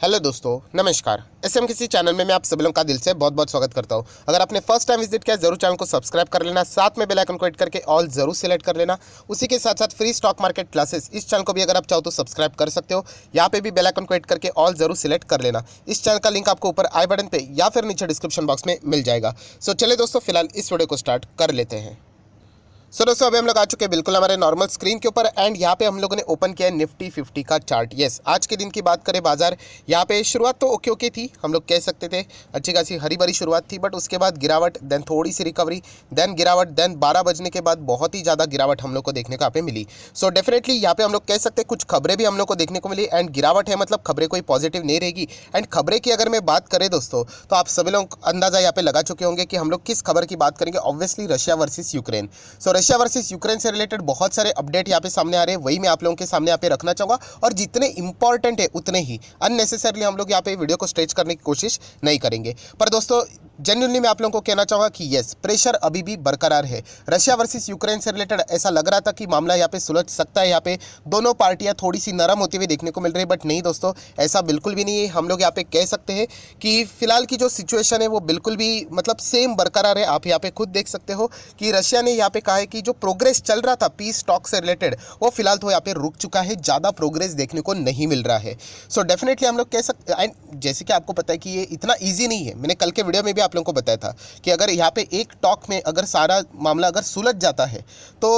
Hello दोस्तों, नमस्कार। SM किसी चैनल में मैं आप सभी लोगों का दिल से बहुत बहुत स्वागत करता हूं। अगर आपने फर्स्ट टाइम विजिट किया जरूर चैनल को सब्सक्राइब कर लेना, साथ में बेल आइकन को हिट करके ऑल जरूर सेलेक्ट कर लेना। उसी के साथ साथ फ्री स्टॉक मार्केट क्लासेस इस चैनल को भी अगर आप चाहो तो सब्सक्राइब कर सकते हो। यहाँ पे भी बेल आइकन को हिट करके ऑल जरूर सेलेक्ट कर लेना। इस चैनल का लिंक आपको ऊपर आई बटन पे या फिर नीचे डिस्क्रिप्शन बॉक्स में मिल जाएगा। सो चलिए दोस्तों, फिलहाल इस वीडियो को स्टार्ट कर लेते हैं। सो दोस्तों, अभी हम लोग आ चुके हैं बिल्कुल हमारे नॉर्मल स्क्रीन के ऊपर एंड यहाँ पे हम लोगों ने ओपन किया है निफ्टी 50 का चार्ट। यस, आज के दिन की बात करें बाजार, यहाँ पे शुरुआत तो ओके ओके थी, हम लोग कह सकते थे अच्छी खासी हरी भरी शुरुआत थी, बट उसके बाद गिरावट, देन थोड़ी सी रिकवरी, देन गिरावट, देन 12 बजने के बाद बहुत ही ज़्यादा गिरावट हम लोग को देखने को यहाँ पे मिली। सो डेफिनेटली यहाँ पे हम लोग कह सकते हैं कुछ खबरें भी हम लोग को देखने को मिली एंड गिरावट है, मतलब खबरें कोई पॉजिटिव नहीं रहेगी। एंड खबरें की अगर मैं बात करें दोस्तों, तो आप सभी लोग अंदाजा यहाँ पे लगा चुके होंगे कि हम लोग किस खबर की बात करेंगे। Obviously Russia versus Ukraine. सो रशिया वर्सेस यूक्रेन से रिलेटेड बहुत सारे अपडेट यहाँ पे सामने आ रहे हैं, वही मैं आप लोगों के सामने यहाँ पे रखना चाहूंगा। और जितने इंपॉर्टेंट है उतने ही अननेसेसरली हम लोग यहाँ पे वीडियो को स्ट्रेच करने की कोशिश नहीं करेंगे। पर दोस्तों जेन्युइनली मैं आप लोगों को कहना चाहूंगा कि यस, प्रेशर अभी भी बरकरार है। रशिया वर्सेस यूक्रेन से रिलेटेड ऐसा लग रहा था कि मामला यहाँ पे सुलझ सकता है, यहाँ पे दोनों पार्टियां थोड़ी सी नरम होती हुई देखने को मिल रही है, बट नहीं दोस्तों, ऐसा बिल्कुल भी नहीं है। हम लोग यहाँ पे कह सकते हैं कि फिलहाल की जो सिचुएशन है वो बिल्कुल भी मतलब सेम बरकरार है। आप यहाँ पे खुद देख सकते हो कि रशिया ने यहाँ पे कहा है कि जो प्रोग्रेस चल रहा था पीस टॉक से रिलेटेड वो फिलहाल तो यहाँ पे रुक चुका है, ज़्यादा प्रोग्रेस देखने को नहीं मिल रहा है। सो डेफिनेटली हम लोग कह सकते हैं, एंड जैसे कि आपको पता है कि ये इतना ईजी नहीं है। मैंने कल के वीडियो में भी आप लोगों को बताया था कि अगर यहाँ पे एक टॉक में अगर सारा मामला अगर सुलझ जाता है तो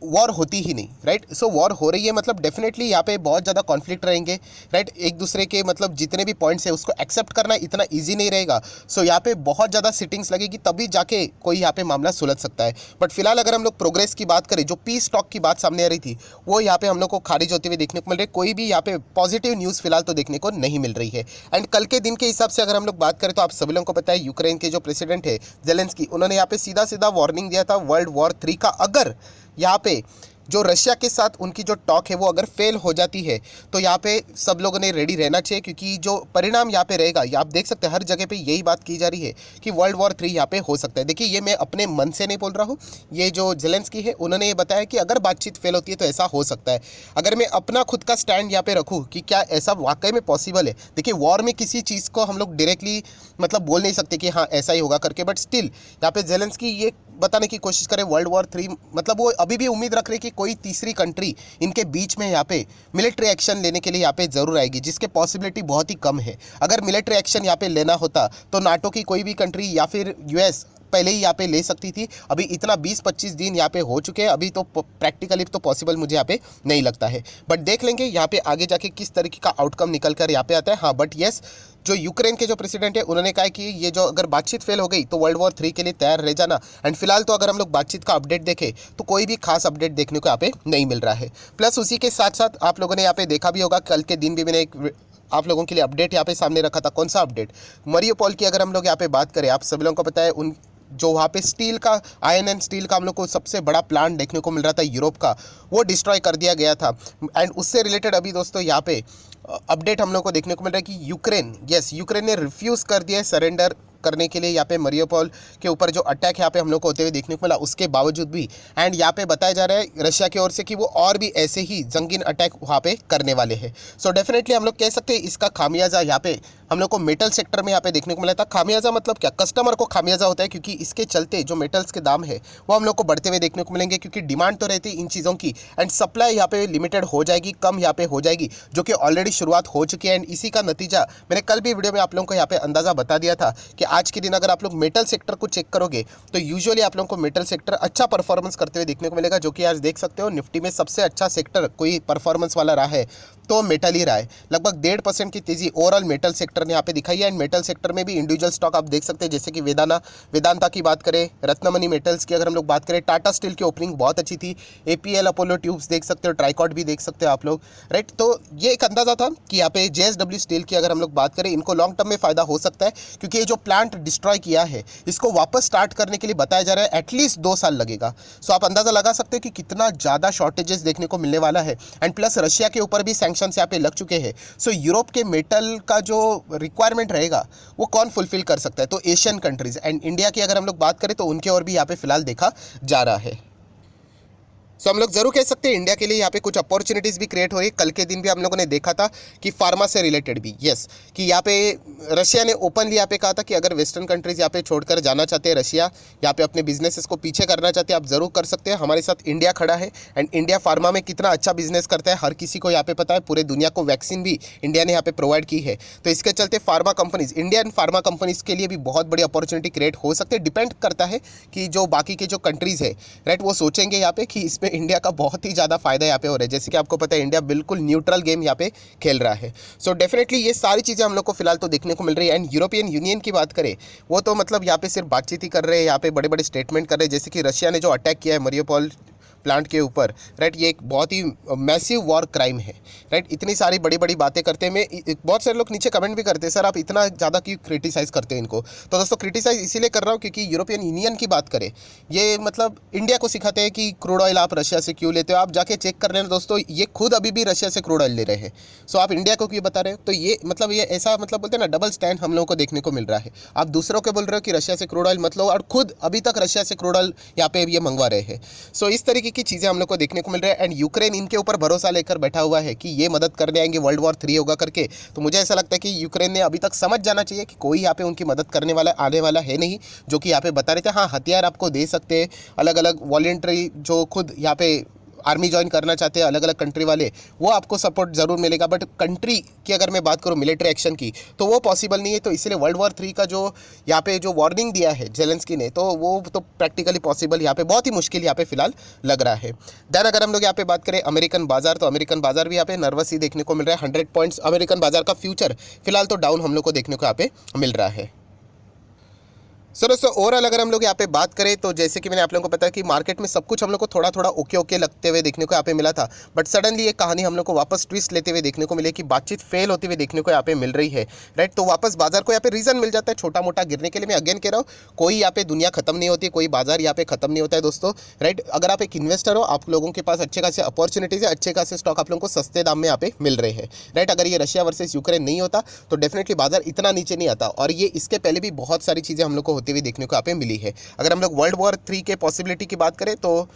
वॉर होती ही नहीं, राइट। सो वॉर हो रही है मतलब डेफिनेटली यहाँ पे बहुत ज़्यादा कॉन्फ्लिक्ट रहेंगे, राइट। एक दूसरे के मतलब जितने भी पॉइंट्स है उसको एक्सेप्ट करना इतना ईजी नहीं रहेगा। सो यहाँ पे बहुत ज़्यादा सिटिंग्स लगेगी तभी जाके कोई यहाँ पे मामला सुलझ सकता है। बट फिलहाल अगर हम लोग प्रोग्रेस की बात करें, जो पीस टॉक की बात सामने आ रही थी वो यहाँ पे हम लोग को खारिज होते हुए देखने को मिल रही है। कोई भी यहाँ पे पॉजिटिव न्यूज़ फिलहाल तो देखने को नहीं मिल रही है। एंड कल के दिन के हिसाब से अगर हम लोग बात करें तो आप सभी लोगों को पता है यूक्रेन के जो प्रेसिडेंट है जेलेंस्की, उन्होंने यहाँ पे सीधा सीधा वार्निंग दिया था वर्ल्ड वॉर 3 का। अगर यहाँ पे जो रशिया के साथ उनकी जो टॉक है वो अगर फेल हो जाती है तो यहाँ पे सब लोगों ने रेडी रहना चाहिए, क्योंकि जो परिणाम यहाँ पे रहेगा, ये आप देख सकते हैं हर जगह पे यही बात की जा रही है कि वर्ल्ड वॉर 3 यहाँ पे हो सकता है। देखिए, ये मैं अपने मन से नहीं बोल रहा हूँ, ये जो जेलेंस्की है उन्होंने ये बताया कि अगर बातचीत फेल होती है तो ऐसा हो सकता है। अगर मैं अपना खुद का स्टैंड यहाँ पे रखूँ कि क्या ऐसा वाकई में पॉसिबल है, देखिए वॉर में किसी चीज़ को हम लोग डायरेक्टली मतलब बोल नहीं सकते कि हाँ ऐसा ही होगा करके, बट स्टिल यहाँ पे जेलेंस्की ये बताने की कोशिश करे वर्ल्ड वॉर 3, मतलब वो अभी भी उम्मीद रख रहे कि कोई तीसरी कंट्री इनके बीच में यहाँ पे मिलिट्री एक्शन लेने के लिए यहाँ पे ज़रूर आएगी, जिसके पॉसिबिलिटी बहुत ही कम है। अगर मिलिट्री एक्शन यहाँ पे लेना होता तो नाटो की कोई भी कंट्री या फिर यूएस पहले ही यहाँ पे ले सकती थी। अभी इतना 20-25 दिन यहाँ पे हो चुके हैं, अभी तो प्रैक्टिकली तो पॉसिबल मुझे यहाँ पे नहीं लगता है। बट देख लेंगे यहाँ पे आगे जाके किस तरीके का आउटकम निकल कर यहाँ पे आता है। हाँ, बट येस, जो यूक्रेन के जो प्रेसिडेंट है उन्होंने कहा कि ये जो अगर बातचीत फेल हो गई तो वर्ल्ड वॉर 3 के लिए तैयार रह जाना। एंड फिलहाल तो अगर हम लोग बातचीत का अपडेट देखें तो कोई भी खास अपडेट देखने को यहाँ पे नहीं मिल रहा है। प्लस उसी के साथ साथ आप लोगों ने यहाँ पे देखा भी होगा, कल के दिन भी मैंने एक आप लोगों के लिए अपडेट यहाँ पे सामने रखा था। कौन सा अपडेट? मरियोपोल की अगर हम लोग यहाँ पे बात करें, आप सभी लोगों को पता है उन जो वहाँ पे स्टील का, आयरन एंड स्टील का हम लोग को सबसे बड़ा प्लांट देखने को मिल रहा था यूरोप का, वो डिस्ट्रॉय कर दिया गया था। एंड उससे रिलेटेड अभी दोस्तों यहाँ पे अपडेट हम लोग को देखने को मिल रहा है कि यूक्रेन ने रिफ्यूज़ कर दिया है सरेंडर करने के लिए यहाँ पे मरियोपोल के ऊपर जो अटैक यहाँ पे हम लोग को होते हुए देखने को मिला उसके बावजूद भी। एंड यहाँ पे बताया जा रहा है रशिया की ओर से कि वो और भी ऐसे ही जंगीन अटैक वहाँ पे करने वाले हैं। सो डेफिनेटली हम लोग कह सकते हैं इसका खामियाजा यहाँ पे हम लोग को मेटल सेक्टर में यहाँ पे देखने को मिला था। खामियाजा मतलब क्या? कस्टमर को खामियाजा होता है, क्योंकि इसके चलते जो मेटल्स के दाम है वो हम लोग को बढ़ते हुए देखने को मिलेंगे, क्योंकि डिमांड तो रहती है इन चीज़ों की एंड सप्लाई यहाँ पे लिमिटेड हो जाएगी, कम यहाँ पे हो जाएगी, जो कि ऑलरेडी शुरुआत हो चुकी है। एंड इसी का नतीजा मैंने कल भी वीडियो में आप लोगों को यहाँ पे अंदाज़ा बता दिया था कि आज के दिन अगर आप लोग मेटल सेक्टर को चेक करोगे तो यूजुअली आप लोगों को मेटल सेक्टर अच्छा परफॉर्मेंस करते हुए देखने को मिलेगा, जो कि आज देख सकते हो निफ्टी में सबसे अच्छा सेक्टर कोई परफॉर्मेंस वाला रहा है तो मेटल ही रहा है। लगभग 1.5% की तेजी ओवरऑल मेटल सेक्टर ने यहाँ पे दिखाई है। एंड मेटल सेक्टर में भी इंडिविजुअल स्टॉक आप देख सकते हैं, जैसे कि वेदांता की बात करें, रत्नमणि मेटल्स की अगर हम लोग बात करें, टाटा स्टील की ओपनिंग बहुत अच्छी थी, एपीएल अपोलो ट्यूब्स देख सकते हो, ट्राइकॉट भी देख सकते हो आप लोग, राइट। तो ये एक अंदाजा था कि यहाँ पे जेएसडब्ल्यू स्टील की अगर हम लोग बात करें, इनको लॉन्ग टर्म में फायदा हो सकता है, क्योंकि ये जो प्लांट डिस्ट्रॉय किया है इसको वापस स्टार्ट करने के लिए बताया जा रहा है एटलीस्ट 2 साल लगेगा। सो आप अंदाजा लगा सकते हैं कि कितना ज़्यादा शॉर्टेजेस देखने को मिलने वाला है। एंड प्लस रशिया के ऊपर भी सैंक्शंस यहाँ पे लग चुके हैं। सो यूरोप के मेटल का जो रिक्वायरमेंट रहेगा वो कौन फुलफिल कर सकता है? तो एशियन कंट्रीज। एंड इंडिया की अगर हम लोग बात करें तो उनके और भी यहाँ पे फिलहाल देखा जा रहा है। सो हम लोग जरूर कह सकते हैं इंडिया के लिए यहाँ पे कुछ अपॉर्चुनिटीज़ भी क्रिएट हो रही है। कल के दिन भी हम लोगों ने देखा था कि फार्मा से रिलेटेड भी यस कि यहाँ पे रशिया ने ओपनली यहाँ पे कहा था कि अगर वेस्टर्न कंट्रीज़ यहाँ पे छोड़कर जाना चाहते हैं, रशिया यहाँ पे अपने बिजनेसेस को पीछे करना चाहते हैं, आप ज़रूर कर सकते हैं। हमारे साथ इंडिया खड़ा है एंड इंडिया फार्मा में कितना अच्छा बिजनेस करता है हर किसी को यहाँ पे पता है। पूरे दुनिया को वैक्सीन भी इंडिया ने यहाँ पे प्रोवाइड की है। तो इसके चलते pharma companies, Indian pharma companies के लिए भी बहुत बड़ी अपॉर्चुनिटी क्रिएट हो सकती है। डिपेंड करता है कि जो बाकी के जो कंट्रीज़ है राइट वो सोचेंगे यहाँ पे कि इसमें इंडिया का बहुत ही ज़्यादा फायदा यहाँ पे हो रहा है। जैसे कि आपको पता है इंडिया बिल्कुल न्यूट्रल गेम यहाँ पे खेल रहा है। सो डेफिनेटली ये सारी चीज़ें हम लोग को फिलहाल तो देखने को मिल रही है। एंड यूरोपियन यूनियन की बात करें वो तो मतलब यहाँ पे सिर्फ बातचीत ही कर रहे हैं, यहाँ पे बड़े बड़े स्टेटमेंट कर रहे हैं। जैसे कि रशिया ने जो अटैक किया है मरियोपोल प्लांट के ऊपर राइट, ये एक बहुत ही मैसिव वॉर क्राइम है राइट। इतनी सारी बड़ी बड़ी बातें करते हैं। बहुत सारे लोग नीचे कमेंट भी करते हैं सर आप इतना ज़्यादा क्यों क्रिटिसाइज़ करते हैं इनको। तो दोस्तों क्रिटिसाइज़ इसीलिए कर रहा हूँ क्योंकि यूरोपियन यूनियन की बात करें ये मतलब इंडिया को सिखाते हैं कि क्रूड ऑयल आप रशिया से क्यों लेते हो। आप जाके चेक कर लेना दोस्तों, ये खुद अभी भी रशिया से क्रूड ऑयल ले रहे हैं। सो आप इंडिया को क्यों बता रहे हो। तो ये मतलब ये ऐसा मतलब बोलते हैं ना डबल स्टैंड हम लोगों को देखने को मिल रहा है। आप दूसरों को बोल रहे हो कि रशिया से क्रूड ऑयल मत लो और खुद अभी तक रशिया से क्रूड ऑयल यहाँ पे ये मंगवा रहे हैं। सो इस तरीके की चीज़ें हम लोग को देखने को मिल रहा है। एंड यूक्रेन इनके ऊपर भरोसा लेकर बैठा हुआ है कि ये मदद करने आएंगे, वर्ल्ड वॉर 3 होगा करके। तो मुझे ऐसा लगता है कि यूक्रेन ने अभी तक समझ जाना चाहिए कि कोई यहाँ पे उनकी मदद करने वाला आने वाला है नहीं, जो कि यहाँ पे बता रहे थे। हाँ हथियार आपको दे सकते हैं, अलग अलग वॉलेंट्री जो खुद यहाँ पे आर्मी ज्वाइन करना चाहते हैं अलग अलग कंट्री वाले, वो आपको सपोर्ट ज़रूर मिलेगा। बट कंट्री की अगर मैं बात करूँ मिलिट्री एक्शन की तो वो पॉसिबल नहीं है। तो इसलिए वर्ल्ड वॉर 3 का जो यहाँ पे जो वार्निंग दिया है जेलेंस्की ने, तो वो तो प्रैक्टिकली पॉसिबल यहाँ पे बहुत ही मुश्किल यहाँ पे फिलहाल लग रहा है। देन अगर हम लोग यहाँ पे बात करें अमेरिकन बाजार, तो अमेरिकन बाजार भी यहाँ पे नर्वस ही देखने को मिल रहा है। 100 पॉइंट्स अमेरिकन बाजार का फ्यूचर फिलहाल तो डाउन हम लोग को देखने को यहाँ पे मिल रहा है। सो दोस्तों ओवरऑल अगर हम लोग यहाँ पे बात करें तो जैसे कि मैंने आप लोगों को बताया कि मार्केट में सब कुछ हम लोग को थोड़ा थोड़ा ओके ओके लगते हुए देखने को यहाँ पे मिला था। बट सडनली ये कहानी हम लोग को वापस ट्विस्ट लेते हुए देखने को मिले कि बातचीत फेल होती हुई देखने को यहाँ पे मिल रही है राइट। तो वापस बाजार को यहाँ पे रीजन मिल जाता है छोटा मोटा गिरने के लिए। मैं अगेन कह रहा हूँ कोई यहाँ पे दुनिया खत्म नहीं होती, कोई बाजार यहाँ पे खत्म नहीं होता है दोस्तों राइट। अगर आप एक इन्वेस्टर हो, आप लोगों के पास अच्छे खासे अपॉर्चुनिटीज़ है, अच्छे खासे स्टॉक आप लोगों को सस्ते दाम में यहाँ पे मिल रहे हैं राइट। अगर ये रशिया वर्सेस यूक्रेन नहीं होता तो डेफिनेटली बाजार इतना नीचे नहीं आता। और ये इसके पहले भी बहुत सारी चीज़ें हम लोग को होती हुई देखने को यहाँ पे मिली है। अगर हम लोग वर्ल्ड वॉर 3 के पॉसिबिलिटी की बात करें तो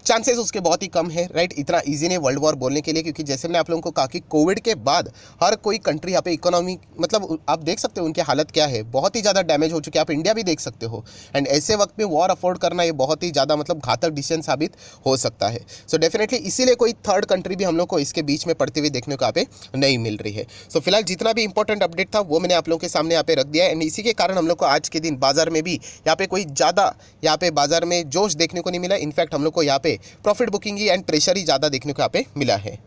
चांसेस उसके बहुत ही कम है राइट। इतना इजी नहीं वर्ल्ड वॉर बोलने के लिए, क्योंकि जैसे मैंने आप लोगों को कहा कि कोविड के बाद हर कोई कंट्री यहाँ पे इकोनॉमी मतलब आप देख सकते हो उनकी हालत क्या है, बहुत ही ज़्यादा डैमेज हो चुकी है। आप इंडिया भी देख सकते हो। एंड ऐसे वक्त में वॉर अफोर्ड करना ये बहुत ही ज़्यादा मतलब घातक डिसीजन साबित हो सकता है। सो डेफिनेटली इसीलिए कोई थर्ड कंट्री भी हम लोग को इसके बीच में पड़ते हुए देखने को यहाँ पे नहीं मिल रही है। सो फिलहाल जितना भी इंपॉर्टेंट अपडेट था वो मैंने आप लोगों के सामने यहाँ पे रख दिया है। एंड इसी के कारण हम लोग को आज के दिन बाजार में भी यहाँ पे कोई ज़्यादा यहाँ पे बाजार में जोश देखने को नहीं मिला। इनफैक्ट हम लोग को यहाँ पे प्रॉफिट बुकिंग एंड प्रेशर ही ज़्यादा देखने को यहाँ पे मिला है।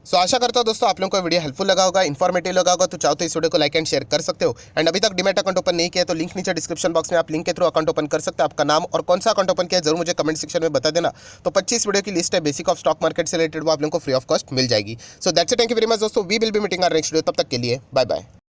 सो आशा करता हूँ दोस्तों आप लोगों को वीडियो हेल्पफुल लगा होगा, इन्फॉर्मेटिव लगा होगा। तो चाहो तो इस वीडियो को लाइक एंड शेयर कर सकते हो। एंड अभी तक डीमैट अकाउंट ओपन नहीं किया तो लिंक नीचे डिस्क्रिप्शन बॉक्स में आप लिंक के थ्रू अकाउंट ओपन कर सकते हो। आपका नाम और कौन सा अकाउंट ओपन किया जरूर मुझे कमेंट सेक्शन में बता देना। तो 25 वीडियो की लिस्ट है बेसिक ऑफ स्टॉक मार्केट से रिलेटेड, वो आप लोगों को फ्री ऑफ कॉस्ट मिल जाएगी। So that's it, thank you very much दोस्तों। We will be meeting our next video, तब तक के लिए बाय बाय।